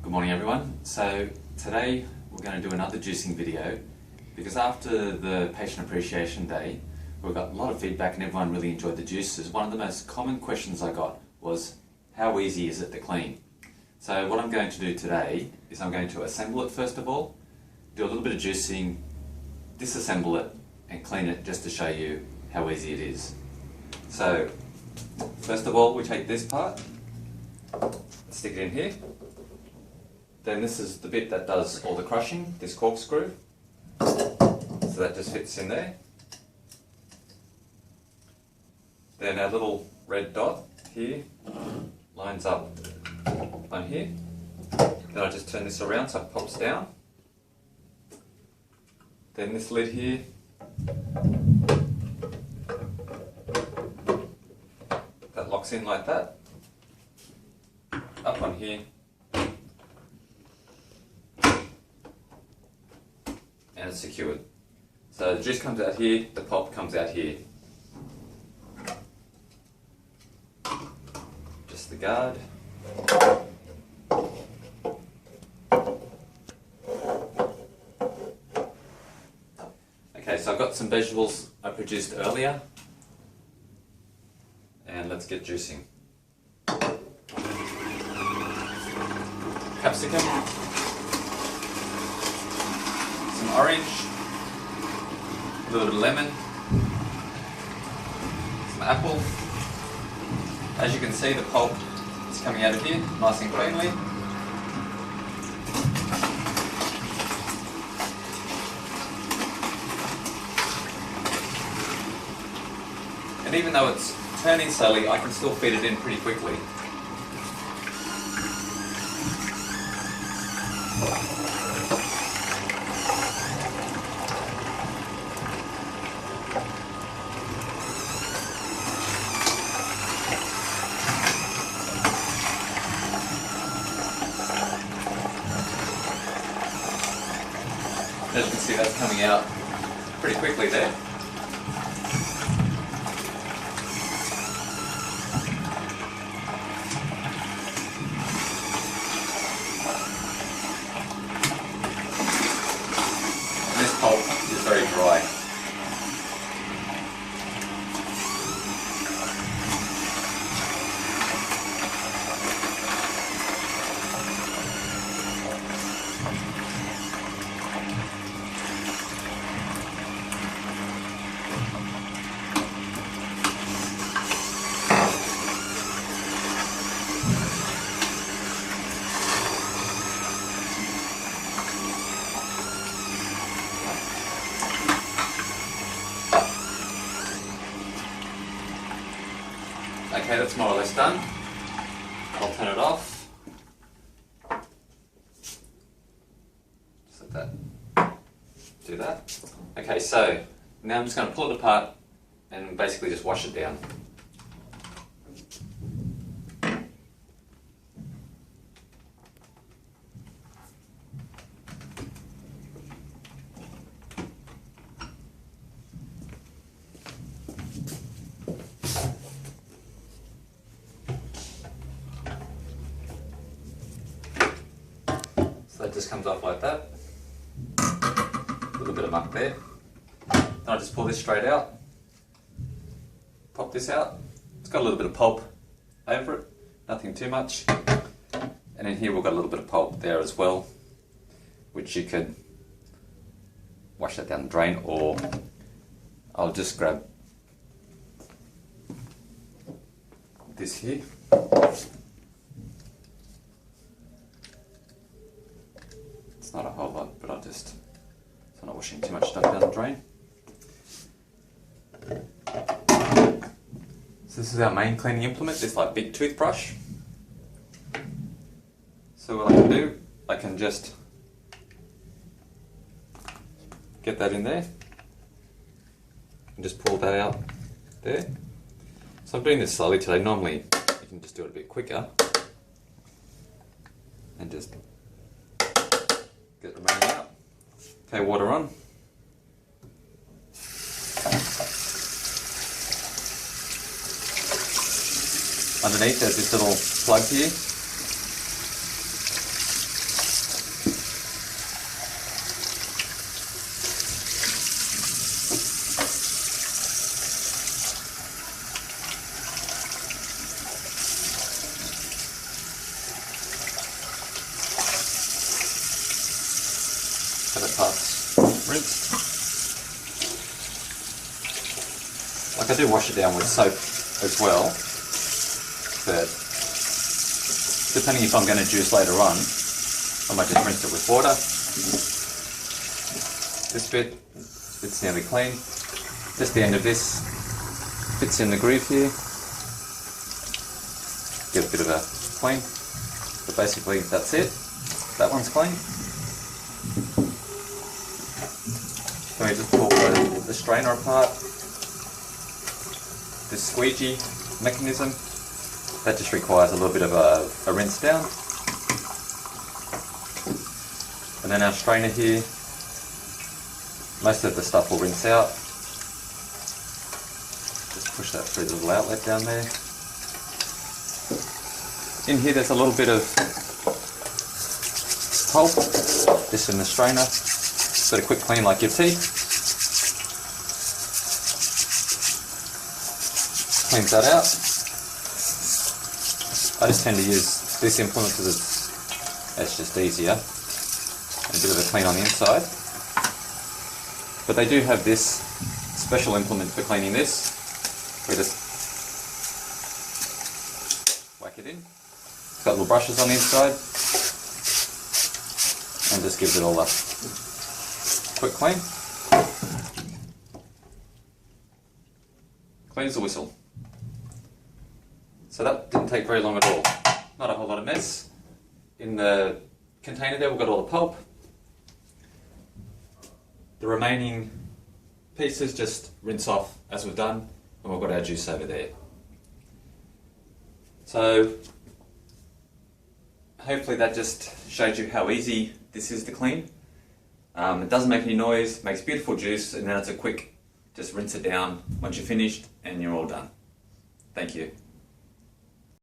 Good morning everyone. So today we're going to do another juicing video because after the Patient Appreciation Day we got a lot of feedback and everyone really enjoyed the juices. One of the most common questions I got was how easy is it to clean? So what I'm going to do today is I'm going to assemble it first of all, do a little bit of juicing, disassemble it and clean it just to show you how easy it is. So first of all we take this part, stick it in here. Then this is the bit that does all the crushing, this corkscrew. So that just fits in there. Then our little red dot here lines up on here. Then I just turn this around so it pops down. Then this lid here. That locks in like that. Up on here. And it's secured. So the juice comes out here, the pulp comes out here. Just the guard. Okay, so I've got some vegetables I produced earlier. And let's get juicing. Capsicum. Some orange, a little bit of lemon, some apple. As you can see, the pulp is coming out of here, nice and cleanly. And even though it's turning slowly, I can still feed it in pretty quickly. As you can see, that's coming out pretty quickly there. And this pulp is very dry. Okay, that's more or less done. I'll turn it off. Just like that. Do that. Okay, so now I'm just going to pull it apart and basically just wash it down. So that just comes off like that. A little bit of muck there. Then I just pull this straight out. Pop this out. It's got a little bit of pulp over it, nothing too much. And in here we've got a little bit of pulp there as well, which you could wash that down the drain, or I'll just grab this here. It's not a whole lot, but so I'm not washing too much stuff down the drain. So this is our main cleaning implement, this like big toothbrush. So what I can do, I can just get that in there and just pull that out there. So I'm doing this slowly today. Normally you can just do it a bit quicker and just get the remaining out. Okay, water on. Underneath there's this little plug here. Have it parts rinsed. Like, I do wash it down with soap as well, but depending if I'm going to juice later on, I might just rinse it with water. This bit, it's nearly clean. Just the end of this fits in the groove here. Give a bit of a clean, but basically that's it. That one's clean. Then we just pull the strainer apart. This squeegee mechanism, that just requires a little bit of a rinse down. And then our strainer here, most of the stuff will rinse out. Just push that through the little outlet down there. In here there's a little bit of pulp, just in the strainer. Got a quick clean like your teeth. Cleans that out. I just tend to use this implement because it's just easier. And a bit of a clean on the inside. But they do have this special implement for cleaning this. We just whack it in. It's got little brushes on the inside. And just gives it all a quick clean. Clean as a whistle. So that didn't take very long at all. Not a whole lot of mess. In the container there we've got all the pulp. The remaining pieces just rinse off as we've done, and we've got our juice over there. So hopefully that just showed you how easy this is to clean. It doesn't make any noise, makes beautiful juice, and then it's a quick, just rinse it down once you're finished and you're all done. Thank you.